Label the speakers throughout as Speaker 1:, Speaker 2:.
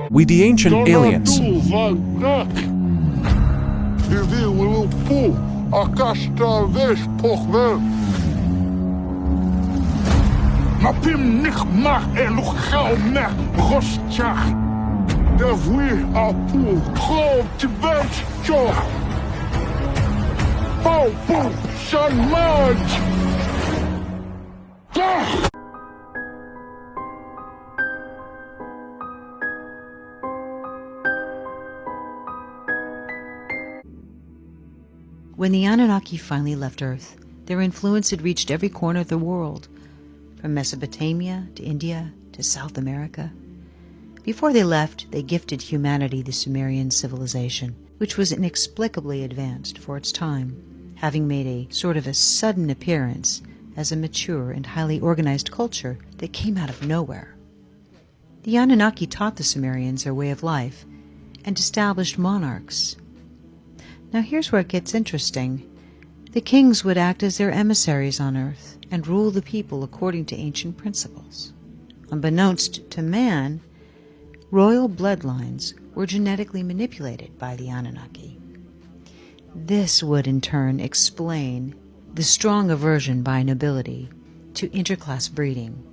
Speaker 1: We the ancient aliens.
Speaker 2: When the Anunnaki finally left Earth, their influence had reached every corner of the world, from Mesopotamia to India to South America. Before they left, they gifted humanity the Sumerian civilization, which was inexplicably advanced for its time, having made a sort of a sudden appearance as a mature and highly organized culture that came out of nowhere. The Anunnaki taught the Sumerians their way of life and established monarchs. Now here's where it gets interesting. The kings would act as their emissaries on Earth and rule the people according to ancient principles. Unbeknownst to man, royal bloodlines were genetically manipulated by the Anunnaki. This would in turn explain the strong aversion by nobility to interclass breeding.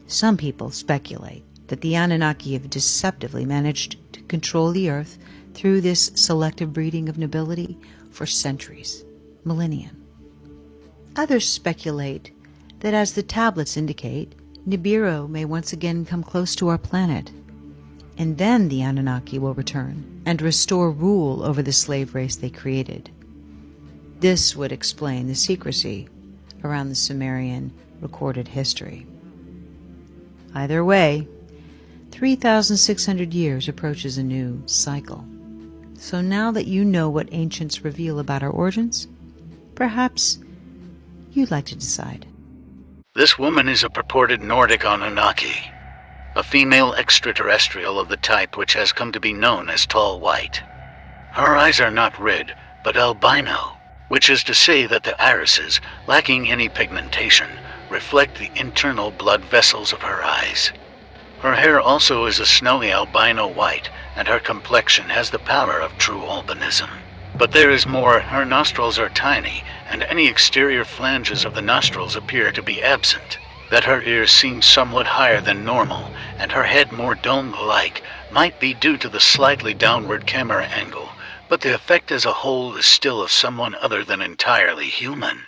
Speaker 2: Some people speculate that the Anunnaki have deceptively managed to control the Earth through this selective breeding of nobility for centuries, millennia. Others speculate that, as the tablets indicate, Nibiru may once again come close to our planet, and then the Anunnaki will return and restore rule over the slave race they created. This would explain the secrecy around the Sumerian recorded history. Either way, 3,600 years approaches a new cycle. So now that you know what ancients reveal about our origins, perhaps you'd like to decide.
Speaker 3: This woman is a purported Nordic Anunnaki, a female extraterrestrial of the type which has come to be known as tall white. Her eyes are not red, but albino, which is to say that the irises, lacking any pigmentation, reflect the internal blood vessels of her eyes. Her hair also is a snowy albino white, and her complexion has the pallor of true albinism. But there is more. Her nostrils are tiny, and any exterior flanges of the nostrils appear to be absent. That her ears seem somewhat higher than normal, and her head more dome-like, might be due to the slightly downward camera angle, but the effect as a whole is still of someone other than entirely human.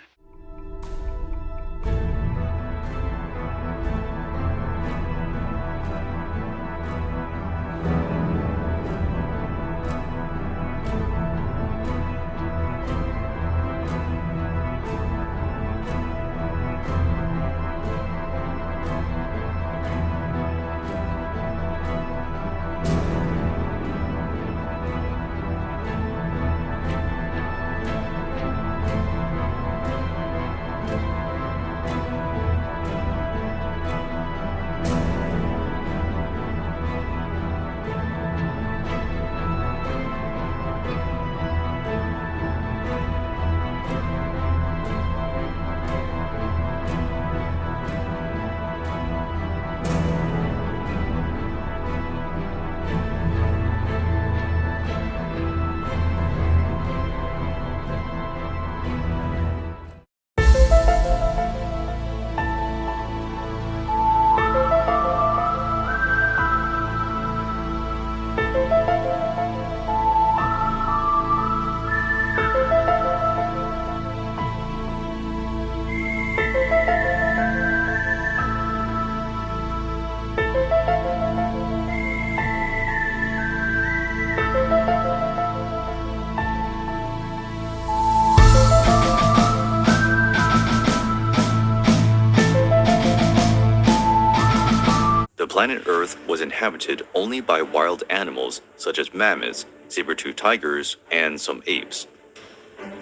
Speaker 4: The planet Earth was inhabited only by wild animals such as mammoths, saber-toothed tigers, and some apes.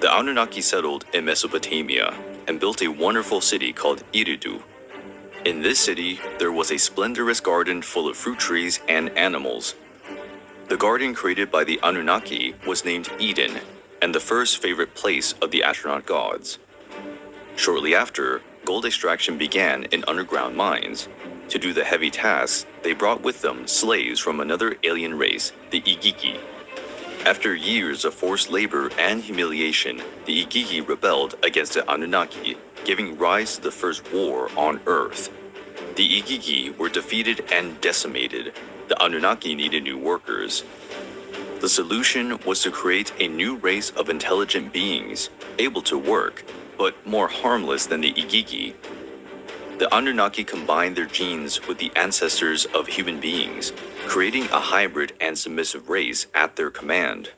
Speaker 4: The Anunnaki settled in Mesopotamia and built a wonderful city called Eridu. In this city, there was a splendorous garden full of fruit trees and animals. The garden created by the Anunnaki was named Eden, and the first favorite place of the astronaut gods. Shortly after, gold extraction began in underground mines. To do the heavy tasks, they brought with them slaves from another alien race, the Igigi. After years of forced labor and humiliation, the Igigi rebelled against the Anunnaki, giving rise to the first war on Earth. The Igigi were defeated and decimated. The Anunnaki needed new workers. The solution was to create a new race of intelligent beings, able to work, but more harmless than the Igigi. The Anunnaki combined their genes with the ancestors of human beings, creating a hybrid and submissive race at their command.